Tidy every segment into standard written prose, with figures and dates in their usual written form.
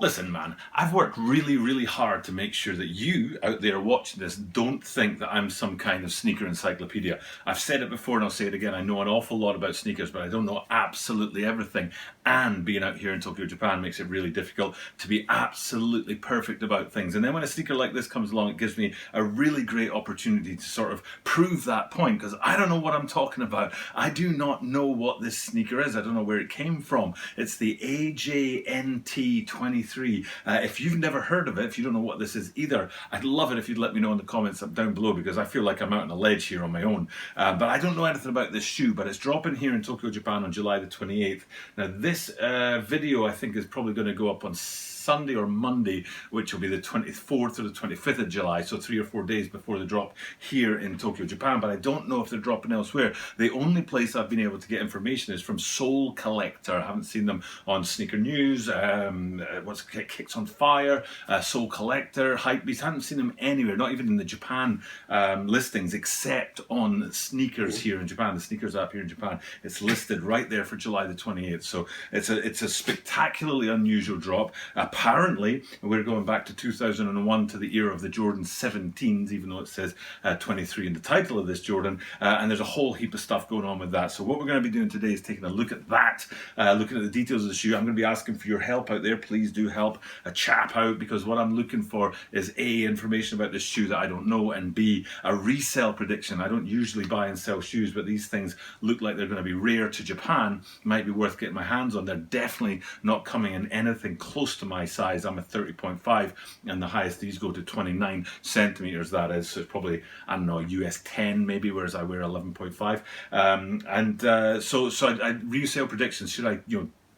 Listen, man, I've worked really, really hard to make sure that you out there watching this don't think that I'm some kind of sneaker encyclopedia. I've said it before and I'll say it again. I know an awful lot about sneakers, but I don't know absolutely everything. And being out here in Tokyo, Japan makes it really difficult to be absolutely perfect about things. And then when a sneaker like this comes along, it gives me a really great opportunity to sort of prove that point, because I don't know what I'm talking about. I do not know what this sneaker is. I don't know where it came from. It's the AJNT23. If you've never heard of it, if you don't know what this is either, I'd love it if you'd let me know in the comments down below, because I feel like I'm out on a ledge here on my own. But I don't know anything about this shoe, but it's dropping here in Tokyo, Japan on July the 28th. Now this video I think is probably going to go up on Sunday or Monday, which will be the 24th or the 25th of July, so 3 or 4 days before the drop here in Tokyo, Japan. But I don't know if they're dropping elsewhere. The only place I've been able to get information is from Sole Collector. I haven't seen them on Sneaker News, Kicks on Fire, Sole Collector, Hypebeast. I haven't seen them anywhere, not even in the Japan listings, except on Sneakers here in Japan, the Sneakers app here in Japan. It's listed right there for July the 28th. So it's a spectacularly unusual drop. Apparently, we're going back to 2001 to the era of the Jordan 17s, even though it says 23 in the title of this Jordan, and there's a whole heap of stuff going on with that. So what we're going to be doing today is taking a look at that, looking at the details of the shoe. I'm going to be asking for your help out there. Please do help a chap out, because what I'm looking for is A, information about this shoe that I don't know, and B, a resale prediction. I don't usually buy and sell shoes, but these things look like they're going to be rare to Japan. Might be worth getting my hands on. They're definitely not coming in anything close to my size. I'm a 30.5 and the highest these go to 29 centimeters, that is. So it's probably, I don't know, US 10 maybe, whereas I wear 11.5. So resale predictions, should I,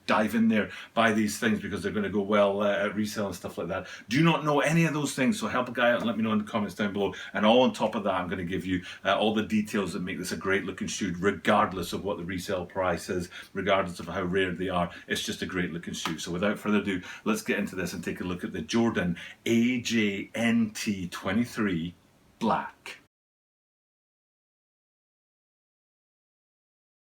dive in there, buy these things because they're going to go well at resale and stuff like that? Do not know any of those things, so help a guy out and let me know in the comments down below. And all on top of that, I'm going to give you all the details that make this a great looking shoe, regardless of what the resale price is, regardless of how rare they are. It's just a great looking shoe. So without further ado, let's get into this and take a look at the Jordan AJNT23 Black.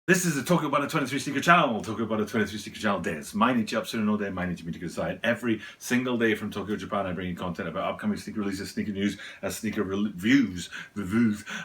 This is the Tokyo About 23 Sneaker Channel, Tokyo About 23 Sneaker Channel des.毎日アップするので毎日見てください. Every single day from Tokyo, Japan, I bring you content about upcoming sneaker releases, sneaker news, sneaker reviews.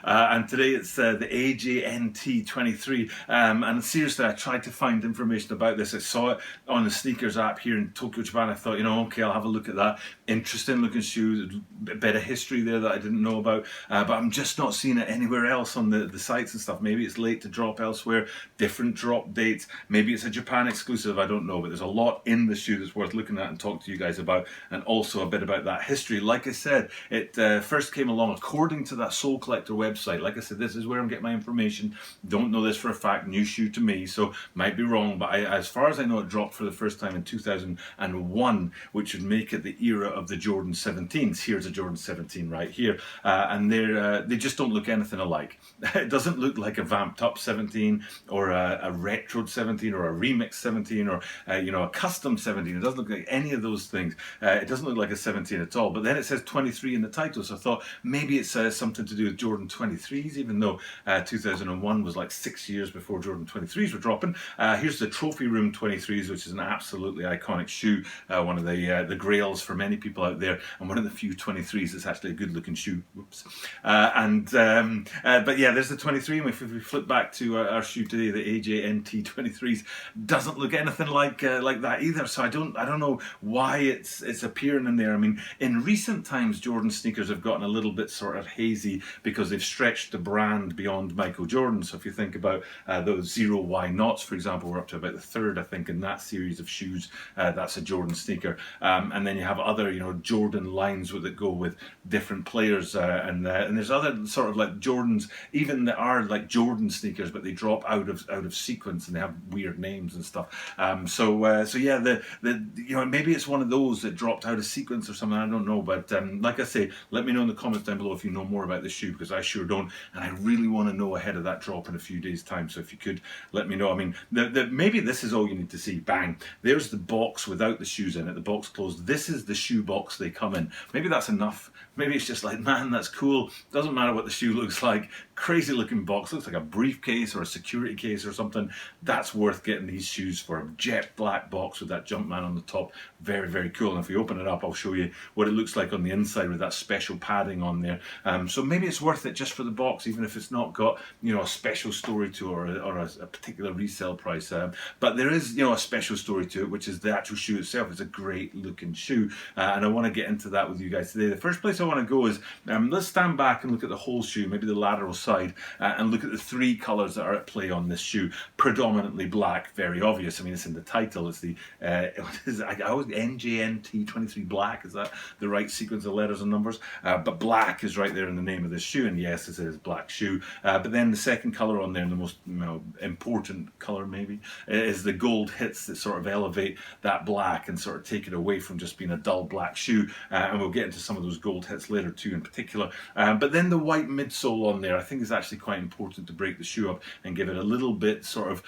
And today it's the AJNT23. And seriously, I tried to find information about this. I saw it on the sneakers app here in Tokyo, Japan. I thought, okay, I'll have a look at that. Interesting looking shoe, a bit of history there that I didn't know about. But I'm just not seeing it anywhere else on the sites and stuff. Maybe it's late to drop elsewhere. Different drop dates, maybe it's a Japan exclusive, I don't know, but there's a lot in the shoe that's worth looking at and talk to you guys about, and also a bit about that history. Like I said, it first came along according to that Sole Collector website. Like I said, this is where I'm getting my information. Don't know this for a fact, new shoe to me, so might be wrong, but as far as I know, it dropped for the first time in 2001, which would make it the era of the Jordan 17s. Here's a Jordan 17 right here, and they just don't look anything alike. It doesn't look like a vamped up 17 or a retro 17 or a remix 17 or a custom 17. It doesn't look like any of those things. It doesn't look like a 17 at all. But then it says 23 in the title, so I thought maybe it's something to do with Jordan 23s, even though 2001 was like 6 years before Jordan 23s were dropping. Here's the Trophy Room 23s, which is an absolutely iconic shoe, one of the grails for many people out there, and one of the few 23s that's actually a good looking shoe. Whoops. But yeah, there's the 23, and if we flip back to our shoe today, the AJNT23s, doesn't look anything like that either. So I don't know why it's appearing in there. I mean, in recent times, Jordan sneakers have gotten a little bit sort of hazy because they've stretched the brand beyond Michael Jordan. So if you think about those Zero Y Knots, for example, we're up to about the third, I think, in that series of shoes. That's a Jordan sneaker, and then you have other Jordan lines that go with different players, and there's other sort of like Jordans, even that are like Jordan sneakers, but they drop out of sequence and they have weird names and stuff. So yeah, maybe it's one of those that dropped out of sequence or something. I don't know, but like I say, let me know in the comments down below if you know more about this shoe, because I sure don't, and I really want to know ahead of that drop in a few days' time. So if you could let me know. I mean, maybe this is all you need to see. Bang! There's the box without the shoes in it. The box closed. This is the shoe box they come in. Maybe that's enough. Maybe it's just like, man, that's cool. Doesn't matter what the shoe looks like. Crazy looking box. Looks like a briefcase or a security security case or something, that's worth getting these shoes for. A jet black box with that Jumpman on the top, very, very cool. And if we open it up, I'll show you what it looks like on the inside with that special padding on there. So maybe it's worth it just for the box, even if it's not got, you know, a special story to it or a particular resale price. But there is, you know, a special story to it, which is the actual shoe itself. It's a great looking shoe, and I want to get into that with you guys today. The first place I want to go is, let's stand back and look at the whole shoe, maybe the lateral side, and look at the three colours that are at play on this shoe. Predominantly black, very obvious. I mean, it's in the title. It's the what is it? I always AJNT23 black. Is that the right sequence of letters and numbers? But black is right there in the name of this shoe, and yes, it is black shoe. But then the second colour on there, and the most, you know, important colour maybe, is the gold hits that sort of elevate that black and sort of take it away from just being a dull black shoe. And we'll get into some of those gold hits later too in particular. But then the white midsole on there, I think is actually quite important to break the shoe up and give it a little bit sort of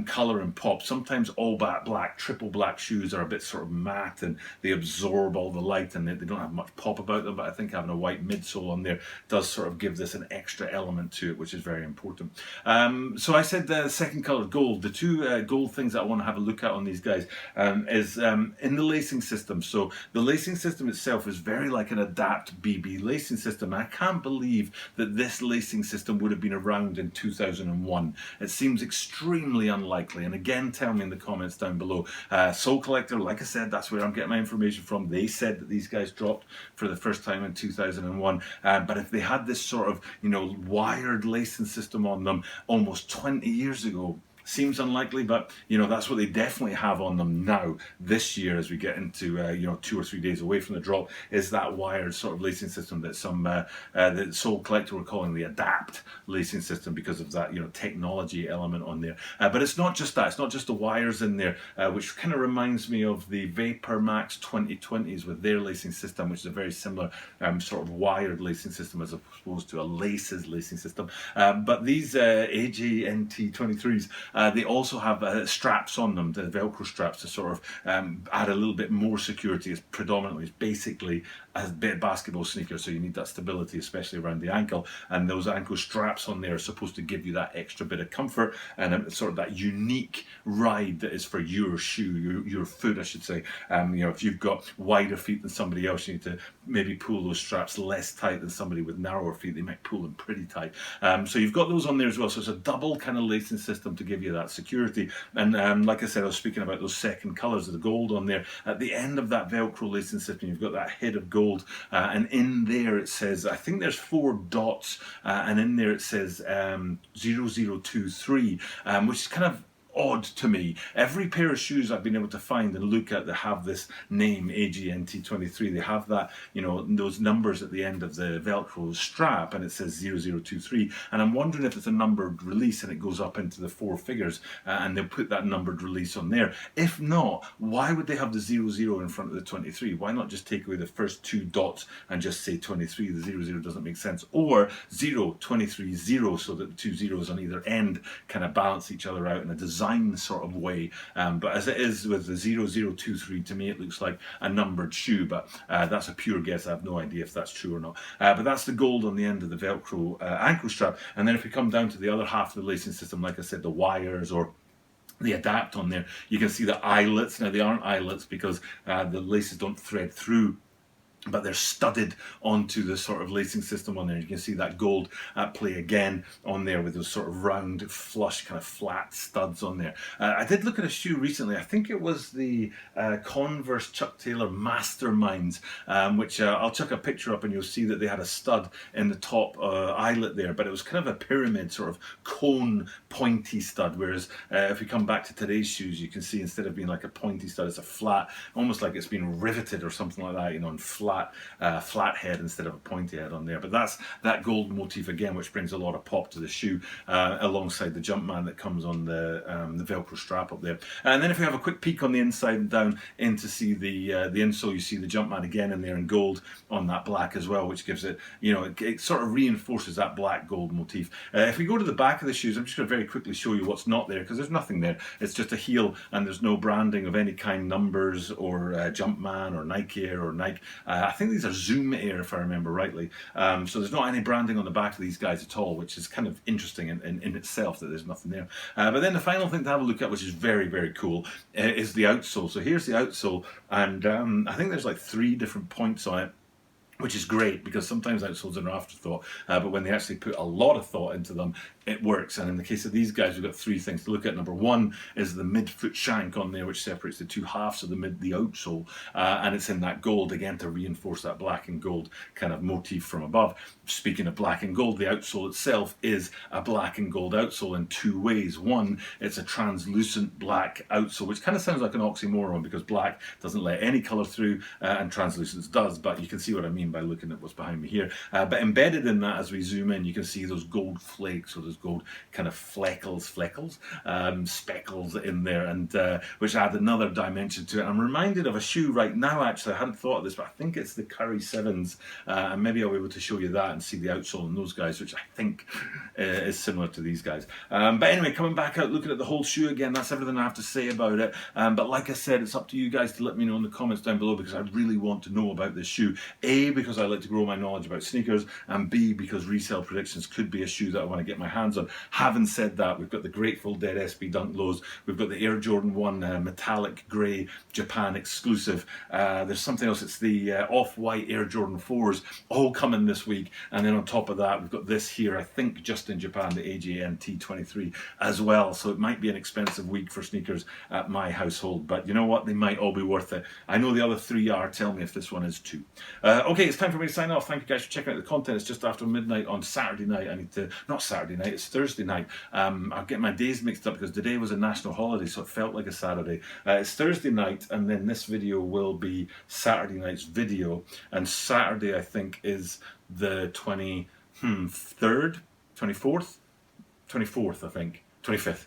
colour and pop. Sometimes all black, triple black shoes are a bit sort of matte and they absorb all the light and they don't have much pop about them, but I think having a white midsole on there does sort of give this an extra element to it, which is very important. So I said the second colour, gold. The two gold things that I want to have a look at on these guys is in the lacing system. So the lacing system itself is very like an Adapt BB lacing system. I can't believe that this lacing system would have been around in 2001. It seems extremely unlikely, and again, tell me in the comments down below. Sole Collector, like I said, that's where I'm getting my information from. They said that these guys dropped for the first time in 2001, but if they had this sort of, you know, wired lacing system on them almost 20 years ago, seems unlikely, but you know, that's what they definitely have on them now this year as we get into you know, 2 or 3 days away from the drop, is that wired sort of lacing system that some the Sole Collector were calling the Adapt lacing system because of that, you know, technology element on there. But it's not just that, it's not just the wires in there, which kind of reminds me of the Vapor Max 2020s with their lacing system, which is a very similar sort of wired lacing system as opposed to a laces lacing system. But these AJNT23s, they also have straps on them, the Velcro straps, to sort of add a little bit more security. It's basically a basketball sneaker, so you need that stability, especially around the ankle. And those ankle straps on there are supposed to give you that extra bit of comfort and sort of that unique ride that is for your shoe, your foot, I should say. You know, if you've got wider feet than somebody else, you need to maybe pull those straps less tight than somebody with narrower feet. They might pull them pretty tight. So you've got those on there as well. So it's a double kind of lacing system to give you that security. And like I said, I was speaking about those second colours of the gold on there. At the end of that Velcro lacing system, you've got that head of gold, and in there it says, I think there's 4 dots, and in there it says 0023, which is kind of odd to me. Every pair of shoes I've been able to find and look at that have this name AJNT23, they have that, you know, those numbers at the end of the Velcro strap, and it says 0023, and I'm wondering if it's a numbered release and it goes up into the 4 figures, and they'll put that numbered release on there. If not, why would they have the 00 in front of the 23? Why not just take away the first 2 dots and just say 23? The 00 doesn't make sense. Or 023 0, so that the 2 zeros on either end kind of balance each other out in a design sort of way. But as it is with the 0023, to me it looks like a numbered shoe, but that's a pure guess. I have no idea if that's true or not. But that's the gold on the end of the Velcro ankle strap. And then if we come down to the other half of the lacing system, like I said, the wires or the Adapt on there, you can see the eyelets. Now they aren't eyelets because the laces don't thread through, but they're studded onto the sort of lacing system on there. You can see that gold at play again on there with those sort of round, flush, kind of flat studs on there. I did look at a shoe recently. I think it was the Converse Chuck Taylor Masterminds, which I'll chuck a picture up and you'll see that they had a stud in the top eyelet there, but it was kind of a pyramid, sort of cone, pointy stud, whereas if we come back to today's shoes, you can see instead of being like a pointy stud, it's a flat, almost like it's been riveted or something like that, you know, and flat head instead of a pointy head on there. But that's that gold motif again, which brings a lot of pop to the shoe, alongside the Jumpman that comes on the Velcro strap up there. And then if we have a quick peek on the inside and down in to see the insole, you see the Jumpman again in there in gold on that black as well, which gives it, you know, it sort of reinforces that black gold motif. If we go to the back of the shoes, I'm just going to very quickly show you what's not there, because there's nothing there. It's just a heel and there's no branding of any kind, numbers or Jumpman or Nike Air or Nike. I think these are Zoom Air, if I remember rightly. So there's not any branding on the back of these guys at all, which is kind of interesting in itself that there's nothing there. But then the final thing to have a look at, which is very, very cool, is the outsole. So here's the outsole, and I think there's like 3 different points on it, which is great because sometimes outsoles are an afterthought, but when they actually put a lot of thought into them, it works. And in the case of these guys, we've got 3 things to look at. Number 1 is the mid-foot shank on there, which separates the 2 halves of the outsole, and it's in that gold, again, to reinforce that black and gold kind of motif from above. Speaking of black and gold, the outsole itself is a black and gold outsole in 2 ways. One, it's a translucent black outsole, which kind of sounds like an oxymoron because black doesn't let any colour through, and translucence does, but you can see what I mean by looking at what's behind me here. But embedded in that, as we zoom in, you can see those gold flakes, or those gold kind of speckles in there, and which add another dimension to it. I'm reminded of a shoe right now, actually. I hadn't thought of this, but I think it's the Curry 7s, and maybe I'll be able to show you that and see the outsole on those guys, which I think is similar to these guys. But anyway, coming back out, looking at the whole shoe again, that's everything I have to say about it. But like I said, it's up to you guys to let me know in the comments down below, because I really want to know about this shoe. A, because I like to grow my knowledge about sneakers, and B, because Resale Predictions could be a shoe that I want to get my hands on. Having said that, we've got the Grateful Dead SB Dunk Lows, we've got the Air Jordan 1 metallic grey Japan exclusive, there's something else, it's the off-white Air Jordan 4s, all coming this week, and then on top of that we've got this here, I think just in Japan, the AJNT23 as well. So it might be an expensive week for sneakers at my household, but you know what, they might all be worth it. I know the other 3 are. Tell me if this one is too. Okay, it's time for me to sign off. Thank you guys for checking out the content. It's just after midnight on Saturday night. I need to, not Saturday night, it's Thursday night. I'll get my days mixed up because today was a national holiday, so it felt like a Saturday. It's Thursday night, and then this video will be Saturday night's video, and Saturday I think is the 24th, I think. 25th,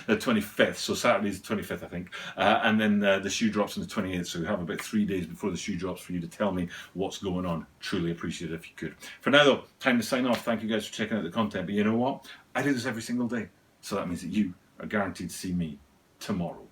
the 25th, so Saturday's the 25th, I think, and then the shoe drops on the 28th, so we have about 3 days before the shoe drops for you to tell me what's going on. Truly appreciate it if you could. For now though, time to sign off. Thank you guys for checking out the content, but you know what? I do this every single day, so that means that you are guaranteed to see me tomorrow.